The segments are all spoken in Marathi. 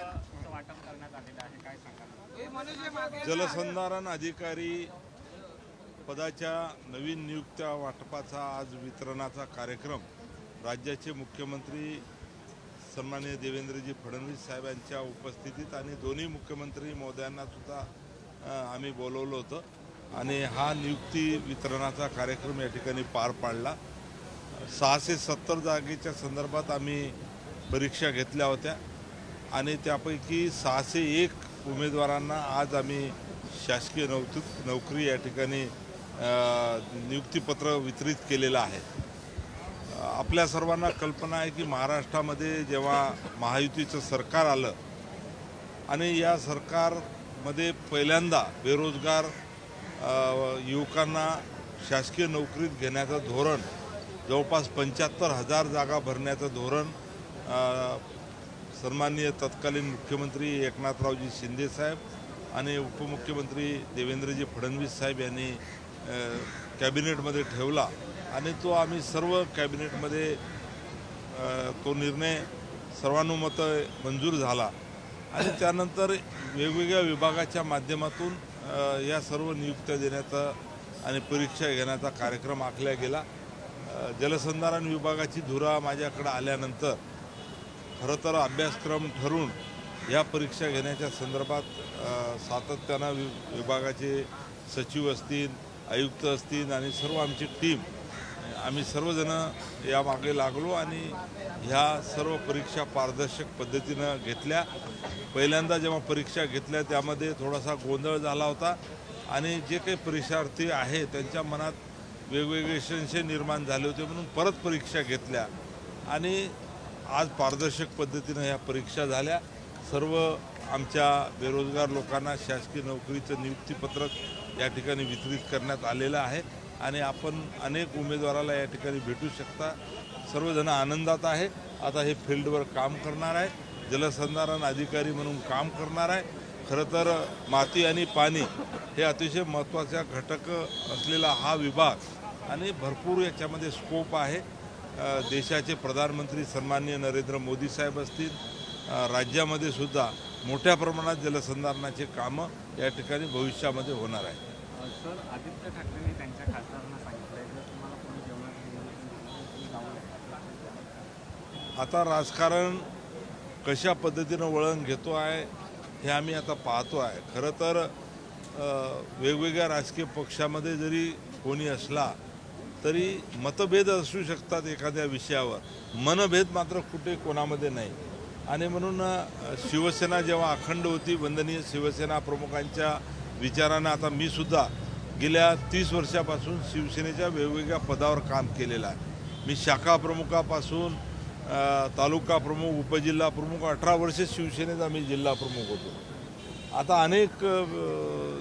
वाटप करण्यात आलेलं आहे, काय सांगाल? जलसंधारण अधिकारी पदाच्या नवीन नियुक्त्या वाटपाचा आज वितरणाचा कार्यक्रम राज्याचे मुख्यमंत्री सन्माननीय देवेंद्रजी फडणवीस साहेबांच्या उपस्थितीत आणि दोन्ही मुख्यमंत्री महोदयांना सुद्धा आम्ही बोलवलं होतं आणि हा नियुक्ती वितरणाचा कार्यक्रम या ठिकाणी पार पाडला। 670 जागेच्या संदर्भात आम्ही परीक्षा घेतल्या होत्या आणि त्यापैकी 601 उमेदवारांना आज आम्ही शासकीय नोकरी या ठिकाणी नियुक्तीपत्र वितरित केलेलं आहे। आपल्या सर्वांना कल्पना आहे की महाराष्ट्रामध्ये जेव्हा महायुतीचं सरकार आलं आणि या सरकारमध्ये पहिल्यांदा बेरोजगार युवकांना शासकीय नोकरीत घेण्याचं धोरण, जवळपास 75,000 जागा भरण्याचं धोरण सन्माननीय तत्कालीन मुख्यमंत्री एकनाथरावजी शिंदे साहेब आणि उपमुख्यमंत्री देवेंद्रजी फडणवीस साहेब यांनी कॅबिनेटमध्ये ठेवला आणि तो आम्ही सर्व कॅबिनेटमध्ये तो निर्णय सर्वानुमते मंजूर झाला आणि त्यानंतर वेगवेगळ्या विभागाच्या माध्यमातून या सर्व नियुक्त्या देण्याचा आणि परीक्षा घेण्याचा कार्यक्रम आखला गेला। जलसंधारण विभागाची धुरा माझ्याकडे आल्यानंतर खरं तर अभ्यासक्रम ठरवून या परीक्षा घेण्याच्या संदर्भात सातत्यानं विभागाचे सचिव असतील, आयुक्त असतील आणि सर्व आमची टीम आम्ही सर्वजण यामागे लागलो आणि ह्या सर्व परीक्षा पारदर्शक पद्धतीनं घेतल्या। पहिल्यांदा जेव्हा परीक्षा घेतल्या त्यामध्ये थोडासा गोंधळ झाला होता आणि जे काही परीक्षार्थी आहे त्यांच्या मनात वेगवेगळे संशय निर्माण झाले होते, म्हणून परत परीक्षा घेतल्या आणि आज पारदर्शक पद्धतीनं ह्या परीक्षा झाल्या। सर्व आमच्या बेरोजगार लोकांना शासकीय नोकरीचं नियुक्तीपत्रक या ठिकाणी वितरित करण्यात आलेलं आहे आणि आपण अनेक उमेदवाराला या ठिकाणी भेटू शकता। सर्वजण आनंदात आहे। आता हे फील्डवर काम करणार आहे, जलसंधारण अधिकारी म्हणून काम करणार आहे। खरं तर माती आणि पाणी हे अतिशय महत्त्वाचा घटक असलेला हा विभाग आणि भरपूर याच्यामध्ये स्कोप आहे। देशाचे प्रधानमंत्री सन्माननीय नरेंद्र मोदी साहेब असतील, राज्यामध्ये सुद्धा मोठ्या प्रमाणात जलसंधारणाचे कामं या ठिकाणी भविष्यामध्ये होणार आहे। सर, आदित्य ठाकरेंनी त्यांच्या खासदारांना सांगितलं जर तुम्हाला कोणी जेवणात आता राजकारण कशा पद्धतीनं वळण घेतो आहे हे आम्ही आता पाहतो आहे। खरं तर वेगवेगळ्या राजकीय पक्षामध्ये जरी कोणी असला तरी मतभेद असू शकतात एखाद्या विषयावर, मनभेद मात्र कुठे कोणामध्ये नाही आणि म्हणून शिवसेना जेव्हा अखंड होती, वंदनीय शिवसेना प्रमुखांच्या विचारानं आता मी सुद्धा गेल्या 30 वर्षापासून शिवसेनेच्या वेगवेगळ्या पदावर काम केलेलं आहे। मी शाखा प्रमुखापासून तालुका प्रमुख, उपजिल्हा प्रमुख, 18 वर्ष शिवसेनेचा मी जिल्हा प्रमुख होतो। आता अनेक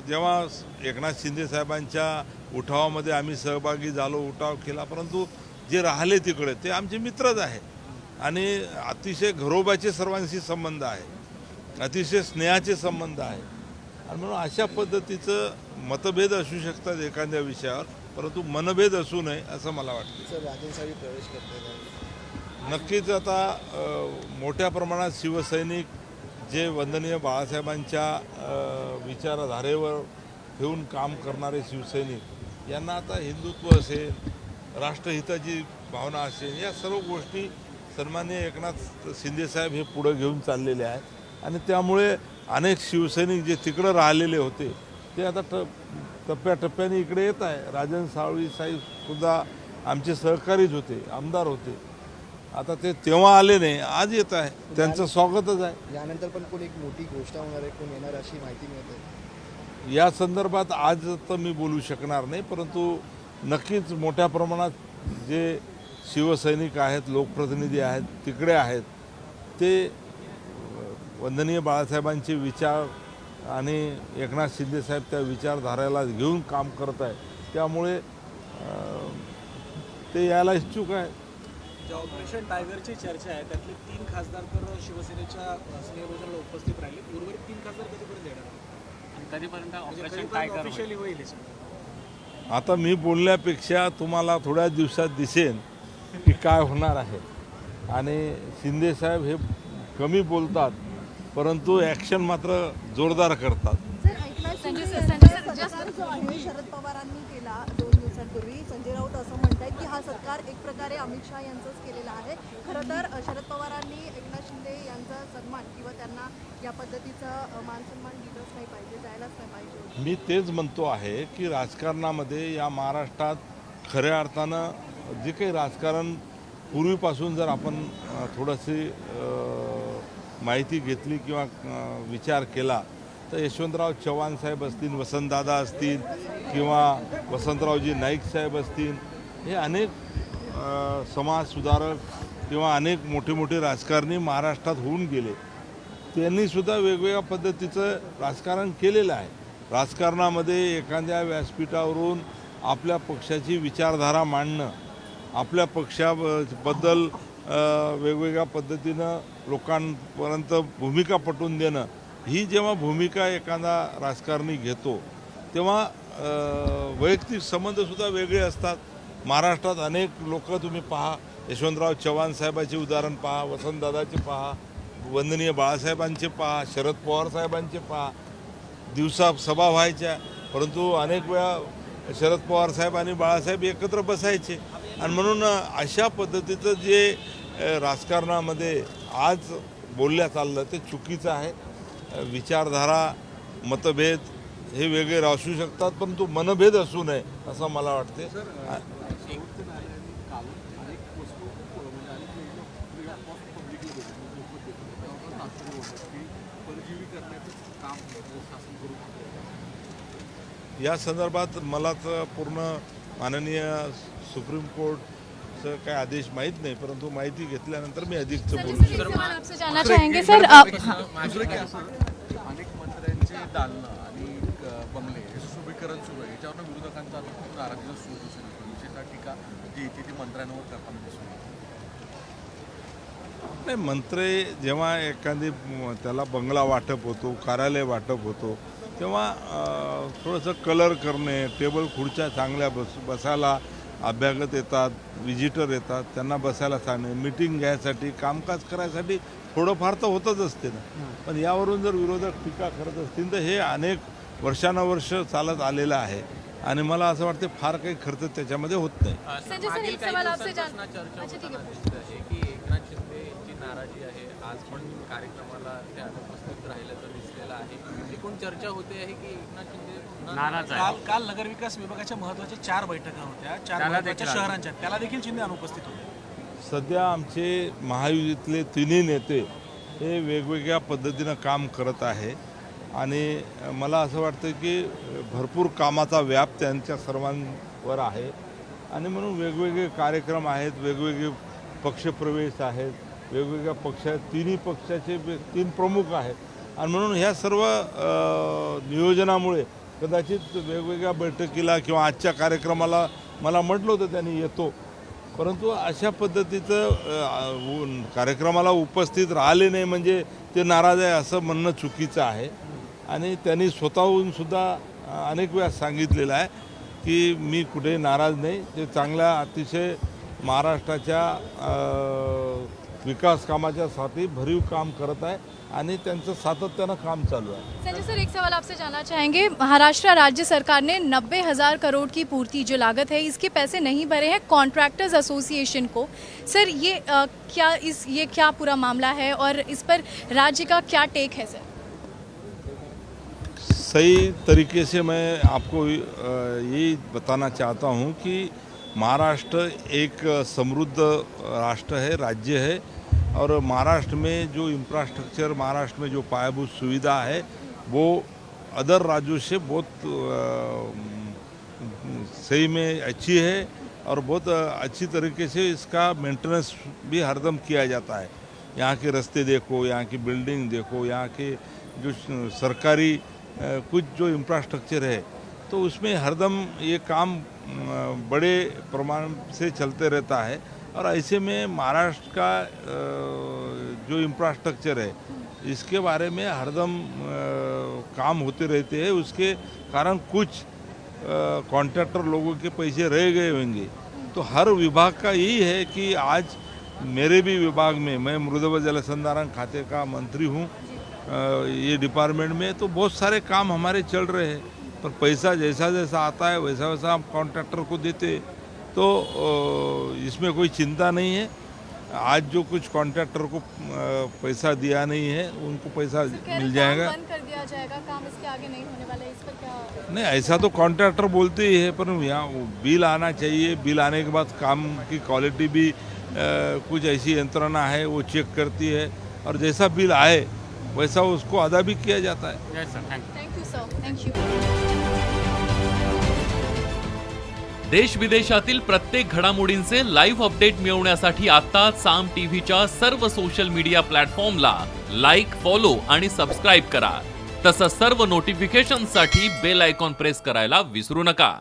जेव्हा एकनाथ शिंदे साहेबांच्या उठावामध्ये आम्ही सहभागी झालो, उठाव केला, परंतु जे राहिले तिकडे ते आमचे मित्रच आहे आणि अतिशय घरोबाचे सर्वांशी संबंध आहे, अतिशय स्नेहाचे संबंध आहे आणि म्हणून अशा पद्धतीचं मतभेद असू शकतात एखाद्या विषयावर, परंतु मनभेद असू नये असं मला वाटतं। सर, राजन साहेब प्रवेश करतात नक्कीच आता मोठ्या प्रमाणात शिवसैनिक जे वंदनीय बाळासाहेबांच्या विचारधारेवर ठेवून काम करणारे शिवसैनिक यांना आता हिंदुत्व असेल, राष्ट्रहिताची भावना असेल, या सर्व गोष्टी सन्माननीय एकनाथ शिंदेसाहेब हे पुढे घेऊन चाललेले आहेत आणि त्यामुळे अनेक शिवसैनिक जे तिकडं राहिलेले होते ते आता टप्प्याटप्प्याने इकडे येत आहे। राजन साळवी साहेबसुद्धा आमचे सहकारीच होते, आमदार होते, आता ते तेव्हा आले नाही, आज येत आहे, त्यांचं स्वागतच आहे। यानंतर पण कोण एक मोठी घोषणा होणार आहे, कोण येणार अशी माहिती मिळते? या संदर्भात आज तर मी बोलू शकणार नाही, परंतु नक्कीच मोठ्या प्रमाणात जे शिवसैनिक आहेत, लोकप्रतिनिधी आहेत, तिकडे आहेत, ते वंदनीय बाळासाहेबांचे विचार आणि एकनाथ शिंदेसाहेब त्या विचारधाराला घेऊन काम करत आहेत, त्यामुळे ते यायला इच्छुक आहे। जे ऑपरेशन टायगरची चर्चा आहे त्यातले 3 खासदार तर शिवसेनेच्या स्नेहभोजनाला उपस्थित राहिले, उर्वरित 3 खासदार कधीपर्यंत येणार आणि कधीपर्यंत ऑपरेशन टायगर ऑफिशियली होईल? आता मी बोलण्यापेक्षा तुम्हाला थोड्या दिवसात दिसेल की काय होणार आहे आणि शिंदेसाहेब हे कमी बोलतात परंतु ॲक्शन मात्र जोरदार करतात. सत्कार जो आहे शरद पवारांनी केला 2 दिवसांपूर्वी, संजय राऊत असं म्हणतायत की हा सत्कार एक प्रकारे अमित शहा यांचाच केलेला आहे. खरं तर शरद पवारांनी एकनाथ शिंदे यांचा सन्मान किंवा त्यांना या पद्धतीचं मान सन्मान दिलंच नाही पाहिजे, जायलाच नाही पाहिजे. मी तेच म्हणतो आहे की राजकारणामध्ये या महाराष्ट्रात खऱ्या अर्थानं जे काही राजकारण पूर्वीपासून जर आपण थोडीशी माहिती घेतली किंवा विचार केला तर यशवंतराव चव्हाण साहेब असतील, वसंतदादा असतील किंवा वसंतरावजी नाईक साहेब असतील, हे अनेक समाजसुधारक किंवा अनेक मोठे मोठे राजकारणी महाराष्ट्रात होऊन गेले. त्यांनीसुद्धा वेगवेगळ्या पद्धतीचं राजकारण केलेलं आहे. राजकारणामध्ये एखाद्या व्यासपीठावरून आपल्या पक्षाची विचारधारा मांडणं, आपल्या पक्षाबद्दल वेगवेगळ्या पद्धतीनं लोकांपर्यंत भूमिका पटवून देणं, ही जेव्हा भूमिका एखादा राजकारणी घेतो तेव्हा वैयक्तिक संबंधसुद्धा वेगळे असतात. महाराष्ट्रात अनेक लोक तुम्ही पहा, यशवंतराव चव्हाण साहेबांचे उदाहरण पहा, वसंतदादाचे पहा, वंदनीय बाळासाहेबांचे पहा, शरद पवार साहेबांचे पहा. दिवसा सभा व्हायच्या, परंतु अनेक वेळा शरद पवार साहेब आणि बाळासाहेब एकत्र बसायचे. आणि म्हणून अशा पद्धतीचं जे राजकारणामध्ये आज बोलल्या चाललं ते चुकीचं आहे. विचारधारा, मतभेद हे वेगळे असू शकतात, परंतु मनभेद असू नये असं मला वाटते. या संदर्भात मला तर पूर्ण माननीय सुप्रीम कोर्टचं काय आदेश माहीत नाही, परंतु माहिती घेतल्यानंतर मी अधिकचं बोलू शकतो. आपसे जानना चाहेंगे सर अनेक मंत्र्यांचे दालनं आणि बंगले हे सुशोभीकरण सुरू आहे, याच्यावर विरोधकांचा नाराजीचा सूर दिसून येतो. विशेषतः टीका जी येते ती मंत्र्यांवर करताना दिसून येते. नाही, मंत्री जेव्हा एखादी त्याला बंगला वाटप होतो, कार्यालय वाटप होतो, तेव्हा थोडंसं कलर करणे, टेबल खुर्च्या चांगल्या बसायला अभ्यागत येतात, विजिटर येतात, त्यांना बसायला सांगणे, मीटिंग घ्यायसाठी, कामकाज करायसाठी थोडंफार तर होतच असते ना. पण यावरून जर विरोधक टीका करत असतील तर हे अनेक वर्षानुवर्ष चालत आलेलं आहे आणि मला असं वाटतं फार काही खर्च त्याच्यामध्ये होत नाही. संजय सर एक सवाल आपसे जानना चर्चा आहे की एकनाथ शिंदेची नाराजी आहे, आज पण कार्यक्रमाला त्या उपस्थित राहिल्याचं दिसलेलं आहे. एकूण चर्चा होते आहे की एकनाथ शिंदे नाराज आहे. काल नगरविकास विभागाच्या महत्त्वाच्या 4 बैठका होत्या, 4 महत्त्वाच्या शहरांच्या, त्याला देखील शिंदे अनुपस्थित होते. सध्या आमचे महायुतीतले तिन्ही नेते हे वेगवेगळ्या पद्धतीनं काम करत आहे आणि मला असं वाटतं की भरपूर कामाचा व्याप त्यांच्या सर्वांवर आहे आणि म्हणून वेगवेगळे कार्यक्रम आहेत, वेगवेगळे पक्षप्रवेश आहेत, वेगवेगळ्या तिन्ही पक्षाचे 3 प्रमुख आहेत आणि म्हणून ह्या सर्व नियोजनामुळे कदाचित वेगवेगळ्या बैठकीला किंवा आजच्या कार्यक्रमाला मला म्हटलं होतं त्यांनी येतो, परंतु अशा पद्धतीचं कार्यक्रमाला उपस्थित राहिले नाही म्हणजे ते नाराज आहे असं म्हणणं चुकीचं आहे. आणि त्यांनी स्वतःहून सुद्धा अनेक वेळा सांगितलेलं आहे की मी कुठे नाराज नाही, ते चांगल्या अतिशय महाराष्ट्राच्या विकास कामाच्यासाठी भरीव काम करत आहे आणि त्यांचं सातत्यानं काम चालू आहे. संजय सर एक सवाल आपसे जानना चाहेंगे, महाराष्ट्र राज्य सरकार ने 90,000 करोड़ की पूर्ति जो लागत है इसके पैसे नहीं भरे हैं कॉन्ट्रैक्टर्स एसोसिएशन को. सर ये क्या पूरा मामला है और इस पर राज्य का क्या टेक है सर? सही तरीके से मैं आपको ये बताना चाहता हूँ कि महाराष्ट्र एक समृद्ध राष्ट्र है, राज्य है और महाराष्ट्र में जो इंफ्रास्ट्रक्चर, महाराष्ट्र में जो पायाभूत सुविधा है वो अदर राज्यों से बहुत सही में अच्छी है और बहुत अच्छी तरीके से इसका मेंटेनेंस भी हरदम किया जाता है. यहाँ के रास्ते देखो, यहाँ की बिल्डिंग देखो, यहाँ के जो सरकारी कुछ जो इंफ्रास्ट्रक्चर है तो उसमें हरदम ये काम बड़े प्रमाण से चलते रहता है और ऐसे में महाराष्ट्र का जो इंफ्रास्ट्रक्चर है इसके बारे में हरदम काम होते रहते हैं. उसके कारण कुछ कॉन्ट्रैक्टर लोगों के पैसे रह गए होंगे. तो हर विभाग का यही है कि आज मेरे भी विभाग में, मैं मृदव जल संधारण खाते का मंत्री हूँ ये डिपार्टमेंट में, तो बहुत सारे काम हमारे चल रहे हैं, पर पैसा जैसा जैसा आता है वैसा वैसा हम कॉन्ट्रैक्टर को देते, तो इसमें कोई चिंता नहीं है। आज जो कुछ कॉन्ट्रैक्टर को पैसा दिया नहीं है उनको पैसा मिल जाएगा। बंद कर दिया जाएगा, काम इसके आगे नहीं होने वाला है, इस पर क्या? नहीं, ऐसा तो कॉन्ट्रैक्टर बोलते ही है, पर यहाँ बिल आना चाहिए। बिल आने के बाद काम की क्वालिटी भी कुछ ऐसी यंत्रणा है वो चेक करती है, और जैसा बिल आए वैसा उसको अदा भी किया जाता है। Yes sir, thank you. Thank you sir, thank you. देश विदेशातील प्रत्येक घडामोडींचे लाईव्ह अपडेट मिळवण्यासाठी आता साम टीव्हीच्या सर्व सोशल मीडिया प्लॅटफॉर्मला लाईक, फॉलो आणि सबस्क्राईब करा। तसंच सर्व नोटिफिकेशनसाठी बेल आयकॉन प्रेस करायला विसरू नका।